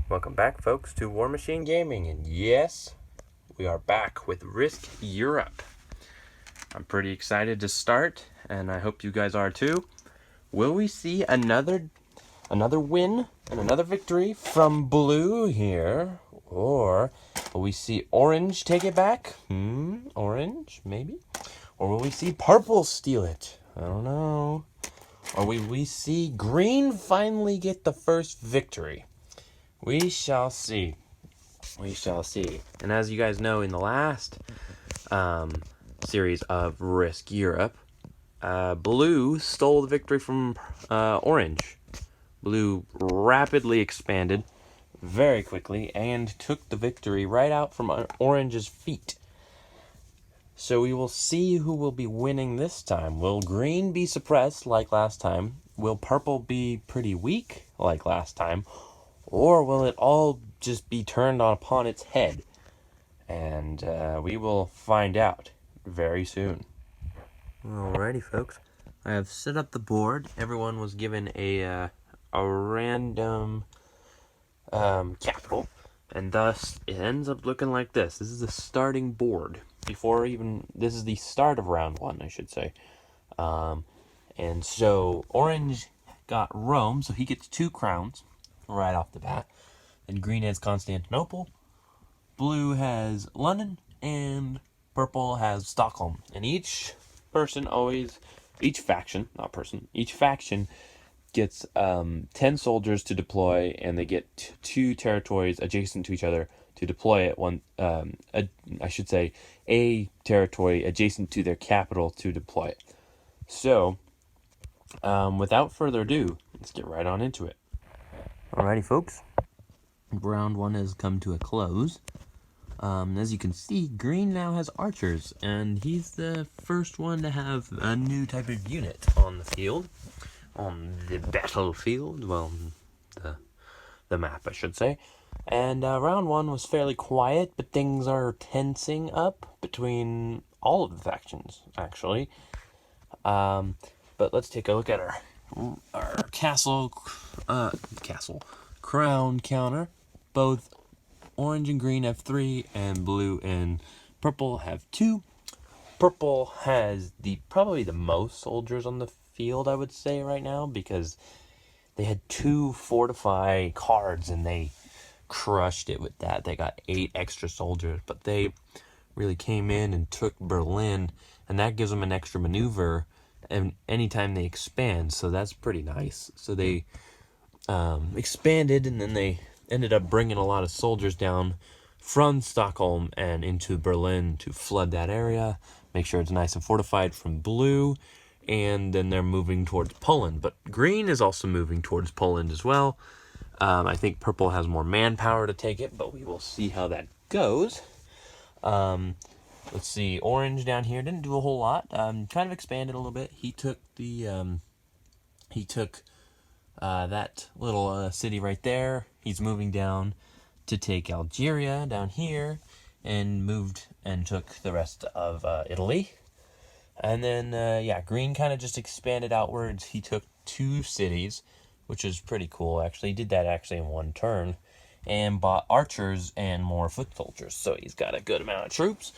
Welcome back, folks, to Warmachine Gaming, and yes, we are back with Risk Europe. I'm pretty excited to start, and I hope you guys are too. Will we see another win and another victory from blue here, or will we see orange take it back? Orange, maybe? Or will we see purple steal it? I don't know. Or will we see green finally get the first victory? We shall see. We shall see. And as you guys know, in the last series of Risk Europe, Blue stole the victory from Orange. Blue rapidly expanded very quickly and took the victory right out from Orange's feet. So we will see who will be winning this time. Will Green be suppressed like last time? Will Purple be pretty weak like last time? Or will it all just be turned upon its head? And we will find out very soon. Alrighty, folks. I have set up the board. Everyone was given a random capital, and thus it ends up looking like this. This is the starting board. This is the start of round one, I should say. And so Orange got Rome, so he gets 2 crowns right off the bat. And Green has Constantinople, Blue has London, and Purple has Stockholm. And each faction gets 10 soldiers to deploy, and they get 2 territories adjacent to each other to deploy it. A territory adjacent to their capital to deploy it. So, without further ado, let's get right on into it. Alrighty, folks. Round 1 has come to a close. As you can see, Green now has archers, and he's the first one to have a new type of unit on the field. On the battlefield, well, the map, I should say. And round 1 was fairly quiet, but things are tensing up between all of the factions, actually. But let's take a look at our crown counter. Both Orange and Green have 3, and Blue and Purple have 2. Purple has probably the most soldiers on the field, I would say, right now, because they had 2 fortify cards and they crushed it with that. They got 8 extra soldiers, but they really came in and took Berlin, and that gives them an extra maneuver and anytime they expand, so that's pretty nice. So they expanded, and then they ended up bringing a lot of soldiers down from Stockholm and into Berlin to flood that area, make sure it's nice and fortified from Blue, and then they're moving towards Poland. But Green is also moving towards Poland as well. I think Purple has more manpower to take it, but we will see how that goes. Let's see, Orange down here didn't do a whole lot. Kind of expanded a little bit. He took that little city right there. He's moving down to take Algeria down here, and moved and took the rest of Italy. And then, Green kind of just expanded outwards. He took 2 cities, which is pretty cool, actually. He did that actually in 1 turn, and bought archers and more foot soldiers. So he's got a good amount of troops.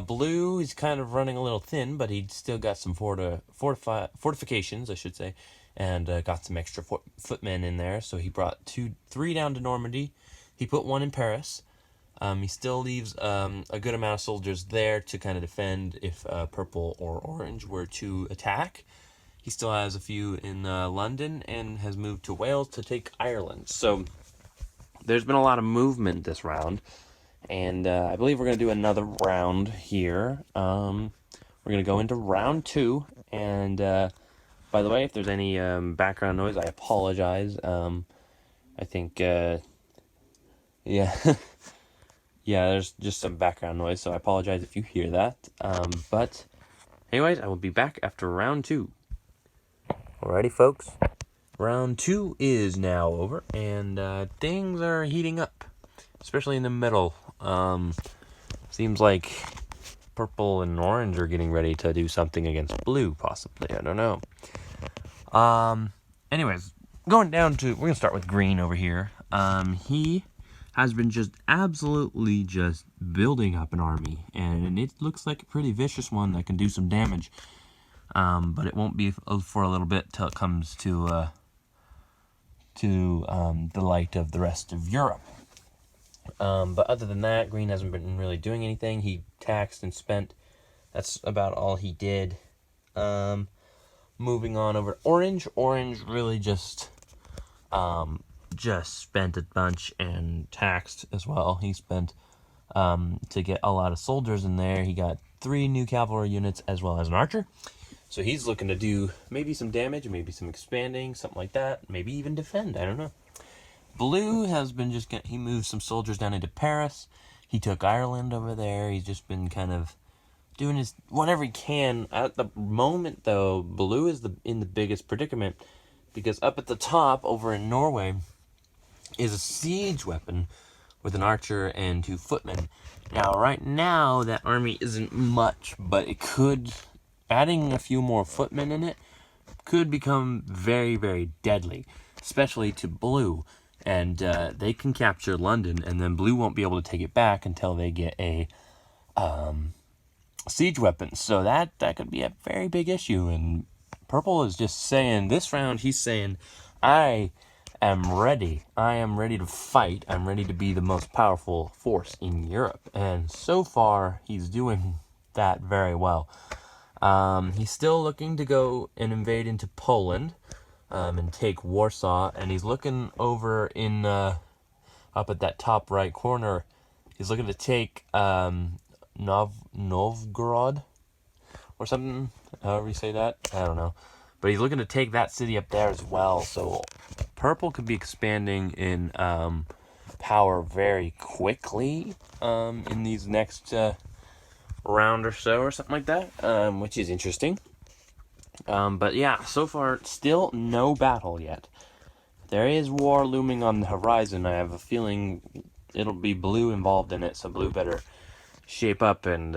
Blue, he's kind of running a little thin, but he's still got some fortifications, I should say, and got some extra footmen in there. So he brought 3 down to Normandy. He put 1 in Paris. He still leaves a good amount of soldiers there to kind of defend if Purple or Orange were to attack. He still has a few in London and has moved to Wales to take Ireland. So there's been a lot of movement this round. And I believe we're going to do another round here. We're going to go into round 2. And by the way, if there's any background noise, I apologize. I think, yeah, there's just some background noise, so I apologize if you hear that. But anyways, I will be back after round 2. Alrighty, folks. Round 2 is now over, and things are heating up, especially in the middle. Seems like Purple and Orange are getting ready to do something against Blue, possibly. I don't know. Anyways, going down to, we're gonna start with green over here. He has been just absolutely just building up an army, and it looks like a pretty vicious one that can do some damage. But it won't be for a little bit till it comes to the light of the rest of Europe. But other than that, green hasn't been really doing anything. He taxed and spent. That's about all he did. Moving on over to orange. Orange really just spent a bunch and taxed as well. He spent to get a lot of soldiers in there. He got 3 new cavalry units as well as an archer. So he's looking to do maybe some damage, maybe some expanding, something like that. Maybe even defend, I don't know. Blue has been he moved some soldiers down into Paris. He took Ireland over there. He's just been kind of doing his whatever he can. At the moment, though, blue is in the biggest predicament, because up at the top over in Norway is a siege weapon with an archer and 2 footmen. Now, right now, that army isn't much, but it could, adding a few more footmen in it, could become very, very deadly, especially to blue. And they can capture London, and then blue won't be able to take it back until they get a siege weapon. So that could be a very big issue. And purple is just saying, this round, he's saying, I am ready. I am ready to fight. I'm ready to be the most powerful force in Europe. And so far, he's doing that very well. He's still looking to go and invade into Poland. And take Warsaw, and he's looking over in up at that top right corner. He's looking to take Novgorod or something, however you say that. I don't know, but he's looking to take that city up there as well. So purple could be expanding in power very quickly in these next round or so, or something like that, which is interesting. But yeah, so far, still no battle yet. There is war looming on the horizon. I have a feeling it'll be blue involved in it, so blue better shape up and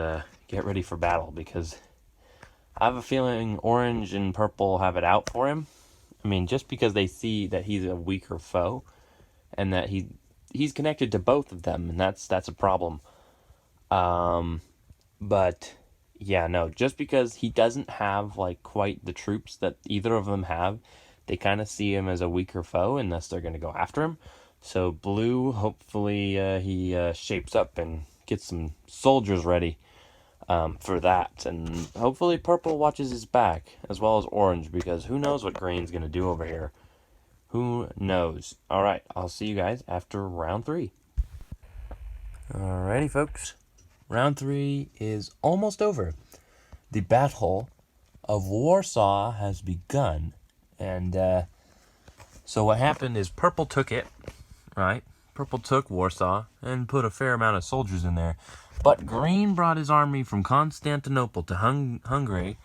get ready for battle, because I have a feeling orange and purple have it out for him. I mean, just because they see that he's a weaker foe, and that he's connected to both of them, and that's a problem. But yeah, no, just because he doesn't have like quite the troops that either of them have, they kind of see him as a weaker foe, and thus they're going to go after him. So blue, hopefully he shapes up and gets some soldiers ready for that. And hopefully purple watches his back, as well as orange, because who knows what green's going to do over here. Who knows? All right, I'll see you guys after round 3. Alrighty, folks. Round 3 is almost over. The Battle of Warsaw has begun. And so what happened is purple took it, right? Purple took Warsaw and put a fair amount of soldiers in there. But green brought his army from Constantinople to Hungary,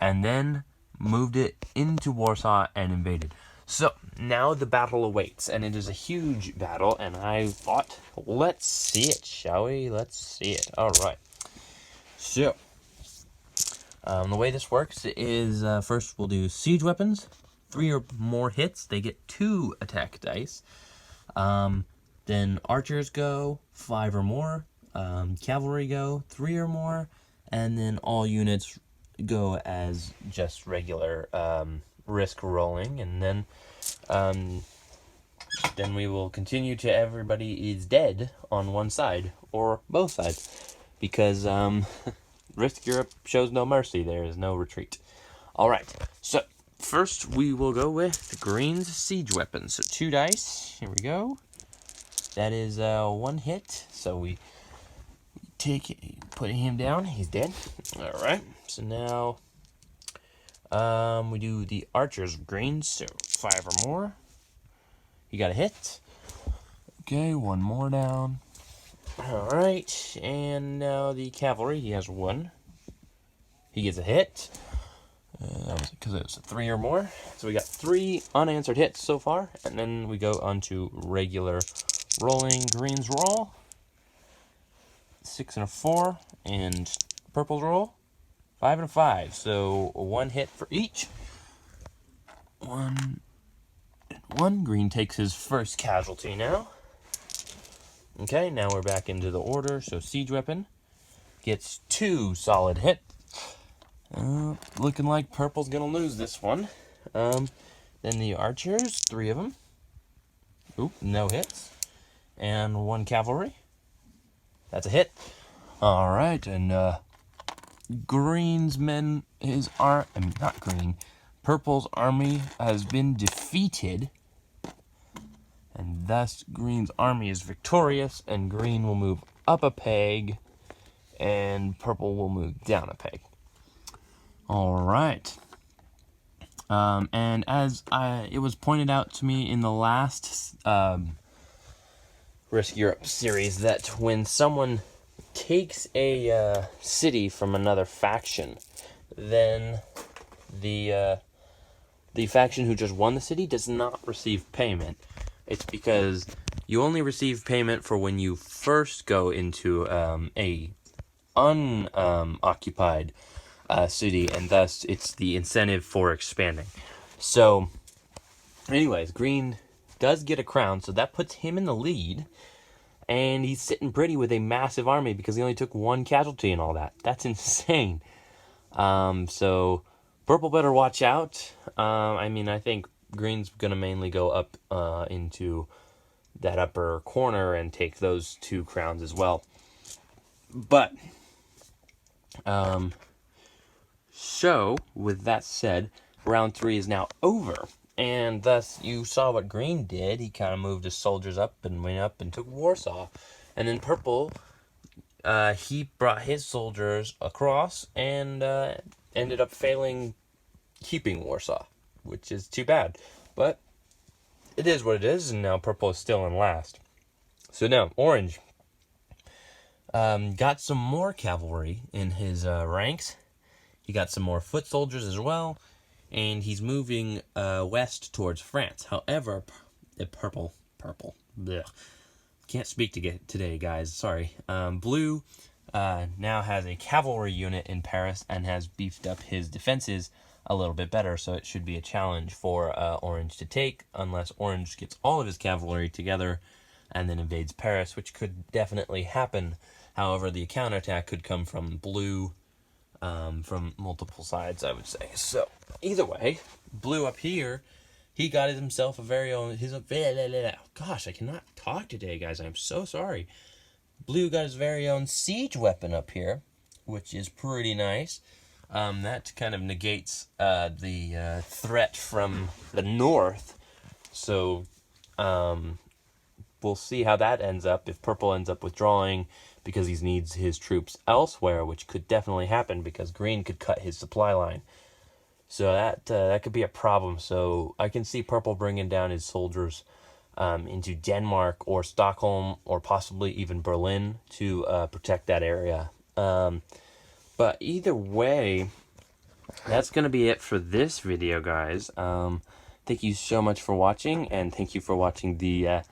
and then moved it into Warsaw and invaded. So now the battle awaits, and it is a huge battle, and I thought, let's see it, shall we? Let's see it. All right. So the way this works is first we'll do siege weapons. 3 or more hits, they get 2 attack dice. Then archers go 5 or more. Cavalry go 3 or more. And then all units go as just regular risk rolling. And then we will continue to everybody is dead on one side or both sides. Because Risk Europe shows no mercy. There is no retreat. All right. So first we will go with the green's siege weapons. So 2 dice. Here we go. That is 1 hit. So we put him down. He's dead. All right. So now we do the archer's greens. So 5 or more. You got a hit. Okay, 1 more down. All right, and now the cavalry. He has 1. He gets a hit. That was because it was 3 or more. So we got 3 unanswered hits so far, and then we go on to regular rolling. Greens roll. 6 and a 4, and purples roll. 5 and a 5. So 1 hit for each. 1, 1. Green takes his first casualty now. Okay, now we're back into the order. So siege weapon gets 2 solid hit. Looking like purple's gonna lose this one. Then the archers, 3 of them. Oop, no hits. And 1 cavalry. That's a hit. All right, and Green's men, not green, purple's army has been defeated. And thus, Green's army is victorious, and Green will move up a peg, and Purple will move down a peg. All right. And as it was pointed out to me in the last Risk Europe series, that when someone takes a city from another faction, then the faction who just won the city does not receive payment. It's because you only receive payment for when you first go into a unoccupied city, and thus it's the incentive for expanding. So, anyways, Green does get a crown, so that puts him in the lead, and he's sitting pretty with a massive army because he only took 1 casualty and all that. That's insane. So Purple better watch out. I think Green's gonna mainly go up into that upper corner and take those 2 crowns as well. But so with that said, round 3 is now over, and thus you saw what Green did. He kind of moved his soldiers up and went up and took Warsaw, and then Purple, he brought his soldiers across and ended up failing keeping Warsaw, which is too bad. But it is what it is, and now Purple is still in last. So now, Orange got some more cavalry in his ranks. He got some more foot soldiers as well, and he's moving west towards France. However, Purple, blech. Can't speak today, guys, sorry. Blue now has a cavalry unit in Paris and has beefed up his defenses a little bit better, so it should be a challenge for Orange to take, unless Orange gets all of his cavalry together and then invades Paris, which could definitely happen. However, the counterattack could come from Blue, from multiple sides, I would say. So, either way, Blue up here, he got himself a very own, gosh, I cannot talk today, guys, I'm so sorry. Blue got his very own siege weapon up here, which is pretty nice. That kind of negates the threat from the north. So we'll see how that ends up, if Purple ends up withdrawing because he needs his troops elsewhere, which could definitely happen because Green could cut his supply line. So that could be a problem. So I can see Purple bringing down his soldiers into Denmark or Stockholm or possibly even Berlin to protect that area. But either way, that's going to be it for this video, guys. Thank you so much for watching, and thank you for watching the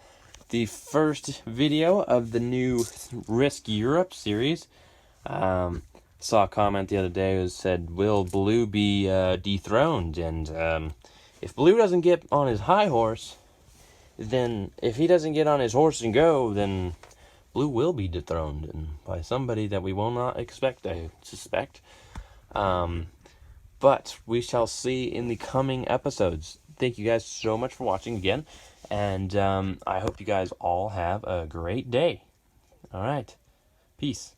first video of the new Risk Europe series. Saw a comment the other day that said, will Blue be dethroned? And if Blue doesn't get on his high horse, then if he doesn't get on his horse and go, then Blue will be dethroned, and by somebody that we will not expect, I suspect. But we shall see in the coming episodes. Thank you guys so much for watching again, and I hope you guys all have a great day. All right, peace.